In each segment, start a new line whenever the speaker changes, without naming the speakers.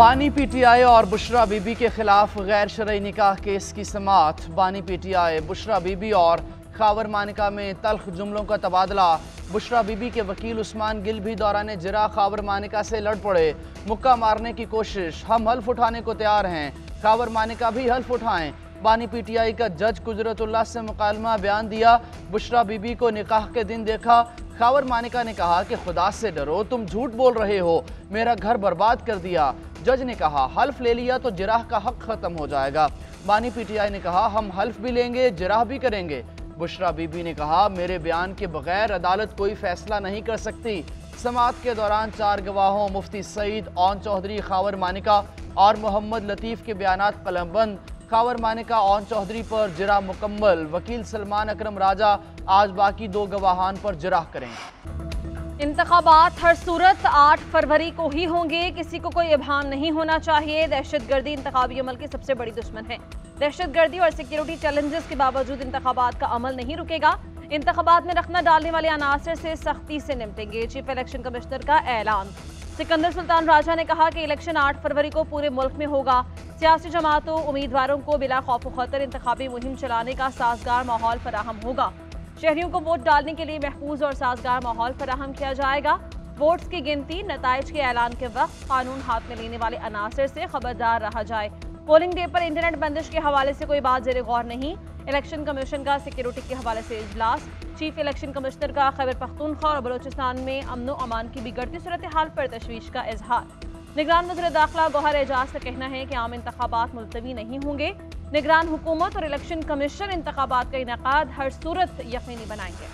बानी पीटीआई और बुशरा बीबी के खिलाफ गैर शरई निकाह केस की समाअत। बानी पीटीआई, बुशरा बीबी और खावर मानिका में तल्ख जुमलों का तबादला। बुशरा बीबी के वकील उस्मान गिल भी दौरान जिरा खावर मानिका से लड़ पड़े। मुक्का मारने की कोशिश, हम हल्फ उठाने को तैयार हैं, खावर मानिका भी हल्फ उठाएं। बानी पीटीआई का जज कुदरतुल्लाह से मुकालमा बयान दिया। बुशरा बीबी को निकाह के दिन देखा। खावर मानिका ने कहा कि खुदा से डरो, तुम झूठ बोल रहे हो, मेरा घर बर्बाद कर दिया। जज ने कहा हल्फ ले लिया तो जिराह का हक खत्म हो जाएगा। बानी पीटीआई ने कहा हम हल्फ भी लेंगे, जिराह भी करेंगे। बुशरा बीबी ने कहा मेरे बयान के बगैर अदालत कोई फैसला नहीं कर सकती। समाअत के दौरान 4 गवाहों मुफ्ती सईद, ओन चौधरी, खावर मानिका और मोहम्मद लतीफ़ के बयानात कलमबंद। खावर मानिका, ओन चौधरी पर जिरा मुकम्मल। वकील सलमान अकरम राजा आज बाकी 2 गवाहान पर जिराह करेंगे।
इंतखाबात हर सूरत 8 फरवरी को ही होंगे, किसी को कोई इब्हाम नहीं होना चाहिए। दहशतगर्दी इंतखाबी अमल की सबसे बड़ी दुश्मन है। दहशतगर्दी और सिक्योरिटी चैलेंजेस के बावजूद इंतखाबात का अमल नहीं रुकेगा। इंतखाबात में रखना डालने वाले अनासर से सख्ती से निपटेंगे। चीफ इलेक्शन कमिश्नर का ऐलान। सिकंदर सुल्तान राजा ने कहा कि इलेक्शन 8 फरवरी को पूरे मुल्क में होगा। सियासी जमातों, उम्मीदवारों को बिला खौफ खतर इंतखाबी मुहिम चलाने का साजगार माहौल फराहम होगा। शहरियों को वोट डालने के लिए महफूज और साजगार माहौल फराहम किया जाएगा। वोट्स की गिनती, नताइज के ऐलान के वक्त कानून हाथ में लेने वाले अनासर से खबरदार रहा जाए। पोलिंग डे पर इंटरनेट बंदिश के हवाले से कोई बात ज़ेर गौर नहीं। इलेक्शन कमीशन का सिक्योरिटी के हवाले से इजलास। चीफ इलेक्शन कमिश्नर का खैबर पख्तूनख्वा और बलोचिस्तान में अमन व अमान की बिगड़ती सूरत हाल पर तशवीश का इजहार। निगरान वज़ीर दाखिला गौहर एजाज का कहना है कि आम इंतखाबात मुलतवी नहीं होंगे। निगरान हुकूमत और इलेक्शन कमीशन इंतखाबात का इनेकाद हर सूरत यकीनी बनाएंगे।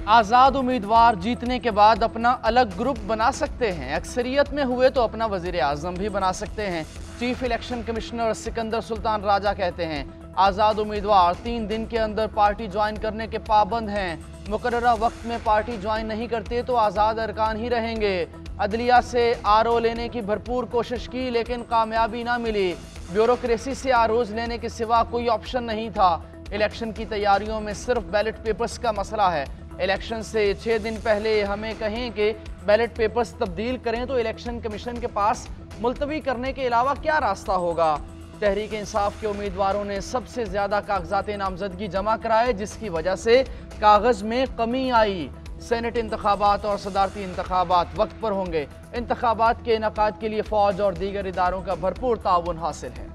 आज़ाद उम्मीदवार जीतने के बाद अपना अलग ग्रुप बना सकते हैं। अक्सरियत में हुए तो अपना वज़ीर आज़म भी बना सकते हैं। Chief election commissioner Sikandar Sultan Raja कहते हैं आज़ाद उम्मीदवार 3 दिन के अंदर पार्टी ज्वाइन करने के पाबंद हैं। मुकर्ररा वक्त में पार्टी ज्वाइन नहीं करते तो आज़ाद अरकान ही रहेंगे। अदलिया से आरओ लेने की भरपूर कोशिश की लेकिन कामयाबी ना मिली। ब्यूरोक्रेसी से आरोज लेने के सिवा कोई ऑप्शन नहीं था। इलेक्शन की तैयारियों में सिर्फ बैलेट पेपर्स का मसला है। इलेक्शन से 6 दिन पहले हमें कहें कि बैलेट पेपर्स तब्दील करें तो इलेक्शन कमीशन के पास मुलतवी करने के अलावा क्या रास्ता होगा। तहरीक इंसाफ के उम्मीदवारों ने सबसे ज़्यादा कागजात नामजदगी जमा कराए जिसकी वजह से कागज़ में कमी आई। सेनेट इंतखाबात और सदारती इंतखाबात वक्त पर होंगे। इंतखाबात के इनेकाद के लिए फ़ौज और दीगर इदारों का भरपूर ताउन हासिल है।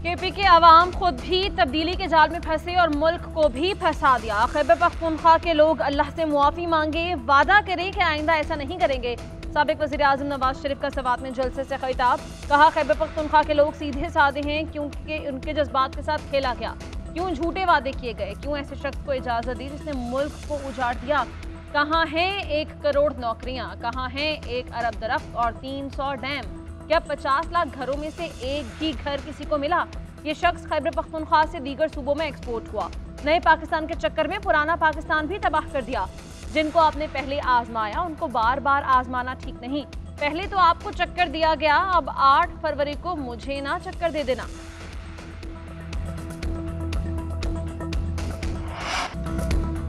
केपी के अवाम खुद भी तब्दीली के जाल में फंसे और मुल्क को भी फंसा दिया। खैबर पख्तूनख्वा के लोग अल्लाह से मुआफ़ी मांगे, वादा करें कि आइंदा ऐसा नहीं करेंगे। साबिक वज़ीर आज़म नवाज शरीफ का सवात में जलसे से खिताब। कहा खैबर पख्तूनख्वा के लोग सीधे साधे हैं क्योंकि उनके जज्बात के साथ खेला गया। क्यों झूठे वादे किए गए, क्यों ऐसे शख्स को इजाज़त दी जिसने मुल्क को उजाड़ दिया। कहाँ हैं 1 करोड़ नौकरियाँ, कहाँ हैं 1 अरब दरख्त और 300 डैम। क्या 50 लाख घरों में से एक भी घर किसी को मिला। ये शख्स खैबर पख्तूनख्वा से दीगर सूबों में एक्सपोर्ट हुआ। नए पाकिस्तान के चक्कर में पुराना पाकिस्तान भी तबाह कर दिया। जिनको आपने पहले आजमाया उनको बार बार आजमाना ठीक नहीं। पहले तो आपको चक्कर दिया गया, अब 8 फरवरी को मुझे ना चक्कर दे देना।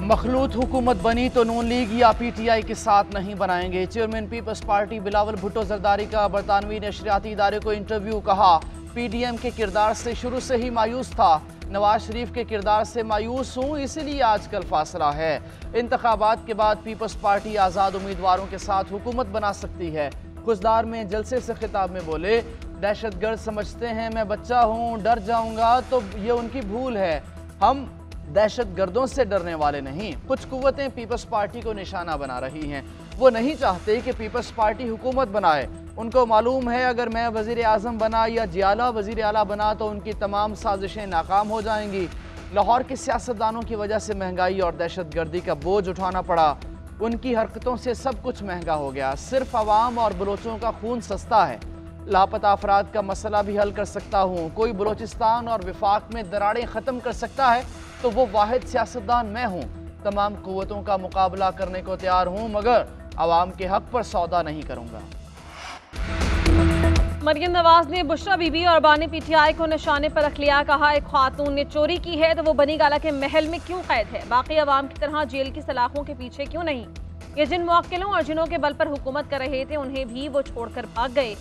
मखलूत हुकूमत बनी तो नून लीग या पीटीआई के साथ नहीं बनाएंगे। Chairman Peoples Party Bilawal Bhutto Zardari का बरतानवी नशरियाती इदारे को इंटरव्यू। कहा पीडीएम के किरदार से शुरू से ही मायूस था, नवाज शरीफ के किरदार से मायूस हूँ, इसलिए आजकल फासला है। इंतखाबात के बाद पीपल्स पार्टी आज़ाद उम्मीदवारों के साथ हुकूमत बना सकती है। खुशदार में जलसे से खिताब में बोले दहशतगर्द समझते हैं मैं बच्चा हूँ, डर जाऊँगा तो ये उनकी भूल है। हम दहशतगर्दों से डरने वाले नहीं। कुछ कुव्वतें पीपल्स पार्टी को निशाना बना रही हैं। वो नहीं चाहते कि पीपल्स पार्टी हुकूमत बनाए। उनको मालूम है अगर मैं वज़ीर आज़म बना या जियाला वज़ीर आला बना तो उनकी तमाम साजिशें नाकाम हो जाएंगी। लाहौर के सियासतदानों की वजह से महंगाई और दहशतगर्दी का बोझ उठाना पड़ा। उनकी हरकतों से सब कुछ महंगा हो गया। सिर्फ अवाम और बलोचों का खून सस्ता है। लापता अफराद का मसला भी हल कर सकता हूँ। कोई बलोचिस्तान और विफाक में दरारें ख़त्म कर सकता है तो वो वाहिद सियासतदान मैं हूँ। तमाम कुव्वतों का मुकाबला करने को तैयार हूँ मगर अवाम के हक पर सौदा नहीं करूँगा।
मरियम नवाज ने बुशरा बीबी और बानी पीटीआई को निशाने पर रख लिया। कहा, एक खातून ने चोरी की है तो वो बनी गाला के महल में क्यों कैद है, बाकी अवाम की तरह जेल की सलाखों के पीछे क्यों नहीं। ये जिन मुवक्किलों और जिनों के बल पर हुकूमत कर रहे थे उन्हें भी वो छोड़कर भाग गए।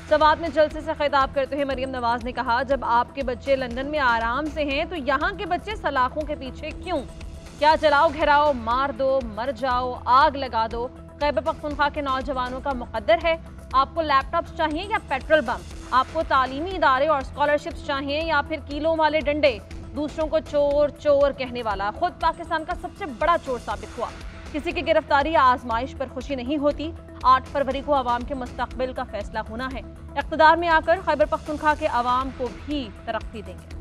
सवात में जलसे से खिताब करते हुए मरियम नवाज ने कहा, जब आपके बच्चे लंदन में आराम से हैं तो यहाँ के बच्चे सलाखों के पीछे क्यों। क्या जलाओ घेराओ, मार दो, मर जाओ, आग लगा दो, खैबर पख्तूनख्वा के नौजवानों का मुकद्दर है। आपको लैपटॉप्स चाहिए या पेट्रोल बम, आपको तालीमी इदारे और स्कॉलरशिप्स चाहिए या फिर किलों वाले डंडे। दूसरों को चोर चोर कहने वाला खुद पाकिस्तान का सबसे बड़ा चोर साबित हुआ। किसी की गिरफ्तारी या आजमाइश पर खुशी नहीं होती। 8 फरवरी को अवाम के मुस्तकबिल का फैसला होना है। इक़्तिदार में आकर खैबर पख्तूनख्वा के अवाम को भी तरक्की देंगे।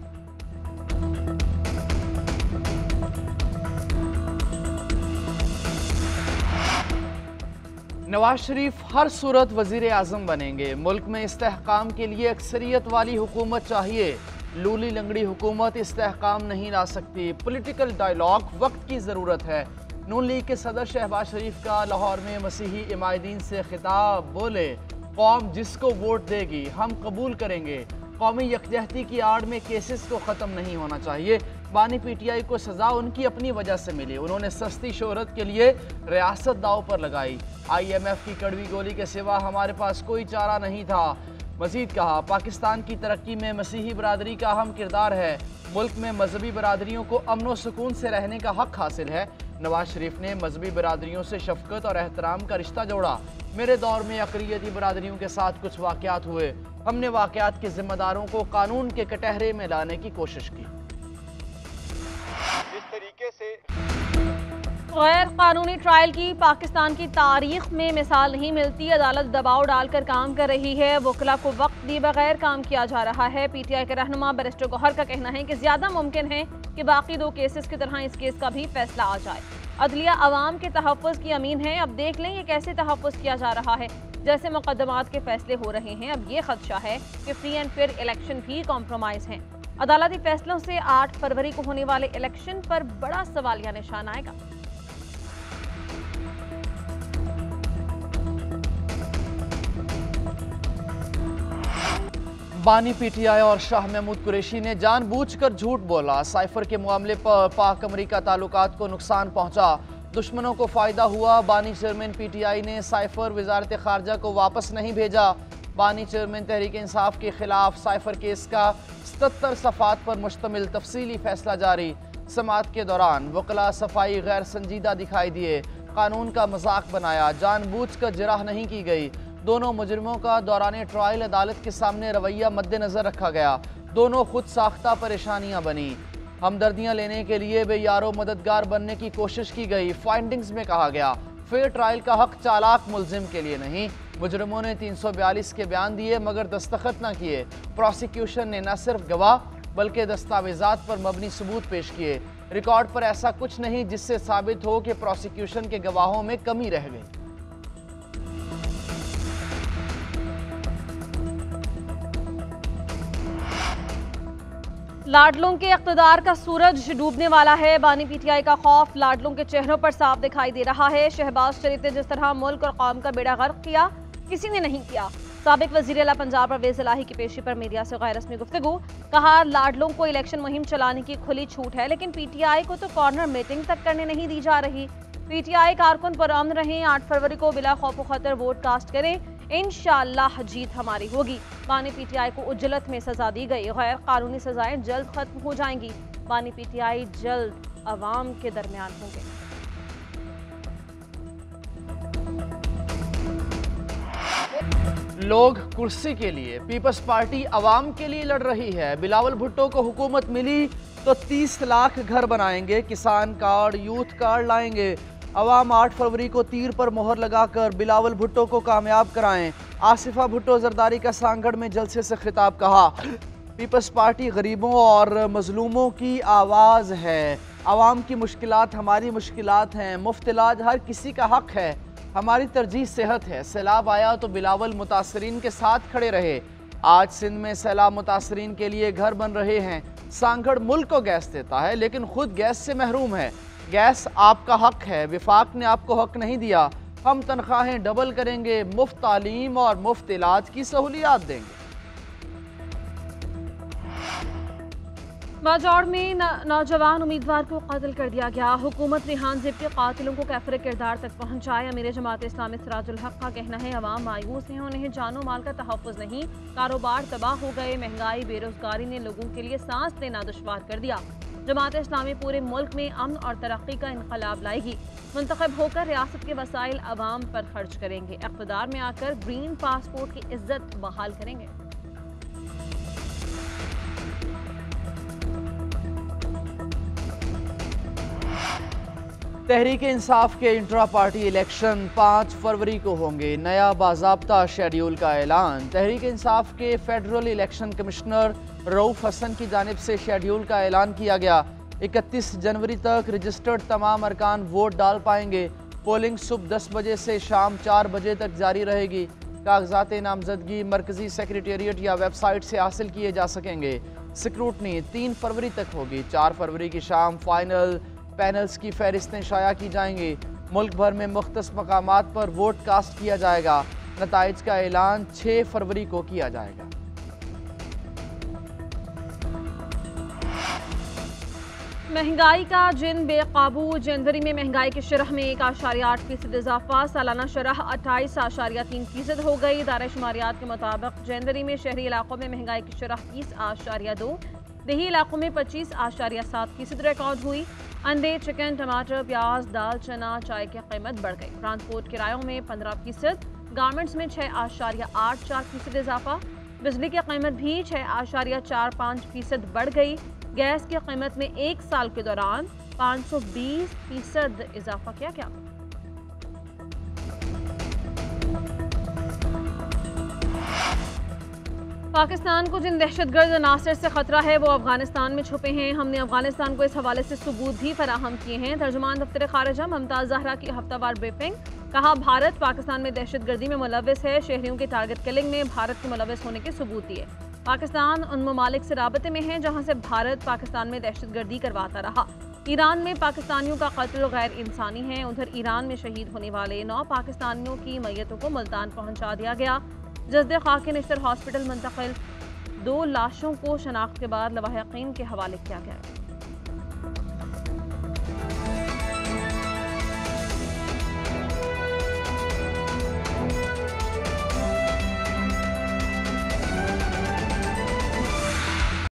नवाज शरीफ हर सूरत वजीर आजम बनेंगे। मुल्क में इस्तेहकाम के लिए अक्सरियत वाली हुकूमत चाहिए। लूली लंगड़ी हुकूमत इस्तेहकाम नहीं ला सकती। पॉलिटिकल डायलॉग वक्त की ज़रूरत है। नून लीग के सदर शहबाज शरीफ का लाहौर में मसीही इमादीन से खिताब। बोले, कौम जिसको वोट देगी हम कबूल करेंगे। कौमी यकजहती की आड़ में केसेस को ख़त्म नहीं होना चाहिए। बानी पीटीआई को सज़ा उनकी अपनी वजह से मिली। उन्होंने सस्ती शोहरत के लिए रियासत दाव पर लगाई। IMF की कड़वी गोली के सिवा हमारे पास कोई चारा नहीं था। मजीद कहा, पाकिस्तान की तरक्की में मसीही बरादरी का अहम किरदार है। मुल्क में मजहबी बरादरियों को अमन व सुकून से रहने का हक हासिल है। नवाज शरीफ ने मजहबी बरादरियों से शफकत और एहतराम का रिश्ता जोड़ा। मेरे दौर में अक़लियती बरादरियों के साथ कुछ वाक़यात हुए। हमने वाक़यात के जिम्मेदारों को कानून के कटहरे में लाने की कोशिश की।
इस तरीके से
गैर कानूनी ट्रायल की पाकिस्तान की तारीख में मिसाल नहीं मिलती। अदालत दबाव डालकर काम कर रही है। वकला को वक्त दिए बगैर काम किया जा रहा है। पीटीआई के रहनुमा बैरिस्टर गौहर का कहना है कि ज्यादा मुमकिन है कि बाकी 2 केसेस की तरह इस केस का भी फैसला आ जाए। अदलिया अवाम के तहफ़्फ़ुज़ की अमीन है। अब देख लें ये कैसे तहफ़्फ़ुज़ किया जा रहा है। जैसे मुकदमात के फैसले हो रहे हैं, अब ये खदशा है कि फ्री एंड फेयर इलेक्शन भी कॉम्प्रोमाइज़ हैं। अदालती फैसलों से 8 फरवरी को होने वाले इलेक्शन पर बड़ा सवालिया निशान आएगा।
बानी पीटीआई और शाह महमूद कुरैशी ने जानबूझकर झूठ बोला। साइफर के मामले पर पाक अमरीका ताल्लुकात को नुकसान पहुंचा, दुश्मनों को फायदा हुआ। बानी चेयरमैन पीटीआई ने साइफर वजारत खारजा को वापस नहीं भेजा। बानी चेयरमैन तहरीक इंसाफ के खिलाफ साइफर केस का 77 सफ़ात पर मुश्तमिल तफसीली फैसला जारी। समाअत के दौरान वकला सफाई गैर संजीदा दिखाई दिए, कानून का मजाक बनाया, जानबूझकर जिराह नहीं की गई। दोनों मुजरिमों का दौरान ट्रायल अदालत के सामने रवैया मद्देनजर रखा गया। दोनों खुद साख्ता परेशानियां बनी। हमदर्दियां लेने के लिए बेयारो मददगार बनने की कोशिश की गई। फाइंडिंग्स में कहा गया, फेयर ट्रायल का हक चालाक मुलजिम के लिए नहीं। मुजरिमों ने 342 के बयान दिए मगर दस्तखत न किए। प्रोसिक्यूशन ने न सिर्फ गवाह बल्कि दस्तावेजात पर मबनी सबूत पेश किए। रिकॉर्ड पर ऐसा कुछ नहीं जिससे साबित हो कि प्रोसिक्यूशन के गवाहों में कमी रह गई।
लाडलों के इक़्तिदार का सूरज डूबने वाला है। बानी पीटीआई का खौफ लाडलों के चेहरों पर साफ दिखाई दे रहा है। शहबाज शरीफ ने जिस तरह मुल्क और कौम का बेड़ा गर्क किया, किसी ने नहीं किया। साबिक वज़ीर आला पंजाब परवेज़ इलाही की पेशी पर मीडिया से गैर रस्मी गुफ्तगू। कहा, लाडलों को इलेक्शन मुहिम चलाने की खुली छूट है, लेकिन पीटीआई को तो कॉर्नर मीटिंग तक करने नहीं दी जा रही। पीटीआई कारकुन पुरअमन रहें, 8 फरवरी को बिला खौफ खतर वोट कास्ट करें, इंशाअल्लाह जीत हमारी होगी। बानी पीटीआई को उज्जलत में सजा दी गई। गैर कानूनी सजाएं जल्द खत्म हो जाएंगी। बानी पीटीआई जल्द अवाम के दरमियान होंगे।
लोग कुर्सी के लिए, पीपल्स पार्टी अवाम के लिए लड़ रही है। बिलावल भुट्टो को हुकूमत मिली तो 30 लाख घर बनाएंगे, किसान कार्ड, यूथ कार्ड लाएंगे। अवाम 8 फरवरी को तीर पर मोहर लगाकर बिलावल भुट्टो को कामयाब कराएं। आसिफा भुट्टो जरदारी का सांगड़ में जलसे से खिताब। कहा, पीपल्स पार्टी गरीबों और मजलूमों की आवाज़ है। अवाम की मुश्किलात हमारी मुश्किलात हैं। मुफ्त इलाज हर किसी का हक है। हमारी तरजीह सेहत है। सैलाब आया तो बिलावल मुतासरीन के साथ खड़े रहे। आज सिंध में सैलाब मुतासरीन के लिए घर बन रहे हैं। सांगड़ मुल्क को गैस देता है लेकिन खुद गैस से महरूम है। गैस आपका हक है, विफाक ने आपको हक नहीं दिया। हम तनख्वाहें डबल करेंगे, मुफ्त तालीम और मुफ्त इलाज की सहूलियात देंगे।
बाजौड़ में नौजवान उम्मीदवार को कत्ल कर दिया गया। हुकूमत रिहान ज़िप के कातिलों को कैफर किरदार तक पहुंचाए। अमीर जमात इस्लामी सिराजुल हक का कहना है अवाम मायूस हैं, उन्हें जानो माल का तहफ़्फ़ुज़ नहीं, कारोबार तबाह हो गए। महंगाई बेरोजगारी ने लोगों के लिए सांस लेना दुश्वार कर दिया। जमात इस्लामी पूरे मुल्क में अमन और तरक्की का इनकलाब लाएगी। मुंतखब होकर रियासत के वसाइल अवाम पर खर्च करेंगे। इक़्तिदार में आकर ग्रीन पासपोर्ट की इज्जत बहाल करेंगे।
तहरीक इंसाफ के इंट्रा पार्टी इलेक्शन 5 फरवरी को होंगे। नया बाज़ाब्ता शेड्यूल का ऐलान। तहरीक इंसाफ के federal election commissioner Rauf Hasan की जानिब से शेड्यूल का ऐलान किया गया। 31 जनवरी तक रजिस्टर्ड तमाम अरकान वोट डाल पाएंगे। पोलिंग सुबह 10 बजे से शाम 4 बजे तक जारी रहेगी। कागजात नामजदगी मरकजी सेक्रेटेरिएट या वेबसाइट से हासिल किए जा सकेंगे। स्क्रूटनी 3 फरवरी तक होगी। 4 फरवरी की शाम फाइनल पैनल्स की फहरिस्तें शाया की जाएंगी। मुल्क भर में मुख्तलिफ मकामात पर वोट कास्ट किया जाएगा। नताइज का ऐलान 6 फरवरी को किया जाएगा।
महंगाई का जिन बेकाबू। जनवरी में महंगाई की शरह में 1.8% इजाफा। सालाना शरह 28.3% हो गई। इदारा शुमारियात के मुताबिक जनवरी में शहरी इलाकों में महंगाई की शरह 30.2, देही इलाकों में 25.7% रिकॉर्ड हुई। अंडे, चिकन, टमाटर, प्याज, दाल, चना, चाय की कीमत बढ़ गई। ट्रांसपोर्ट किरायों में 15%, गारमेंट्स में 6.84% इजाफा। बिजली की कीमत भी 6.45% बढ़ गई। गैस की कीमत में 1 साल के दौरान 520% इजाफा किया गया। पाकिस्तान को जिन दहशतगर्द अनासर से खतरा है वो अफगानिस्तान में छुपे हैं। हमने अफगानिस्तान को इस हवाले से सबूत भी फराहम किए हैं। तर्जुमान दफ्तर खारिजा मुमताज़ ज़हरा की हफ्तावार ब्रीफिंग। कहा, भारत पाकिस्तान में दहशतगर्दी में मुलव्वस है। शहरियों की टारगेट किलिंग में भारत के मुलव्वस होने के सबूत दिए। पाकिस्तान उन ममालिक से राबते में है जहाँ से भारत पाकिस्तान में दहशतगर्दी करवाता रहा। ईरान में पाकिस्तानियों का कत्ल गैर इंसानी है। उधर ईरान में शहीद होने वाले 9 पाकिस्तानियों की मैयतों को मुल्तान पहुँचा दिया गया। जस्दे खाकी निश्तर हॉस्पिटल मुंतकिल। 2 लाशों को शनाख्त के बाद लवाहिकीन के हवाले किया गया।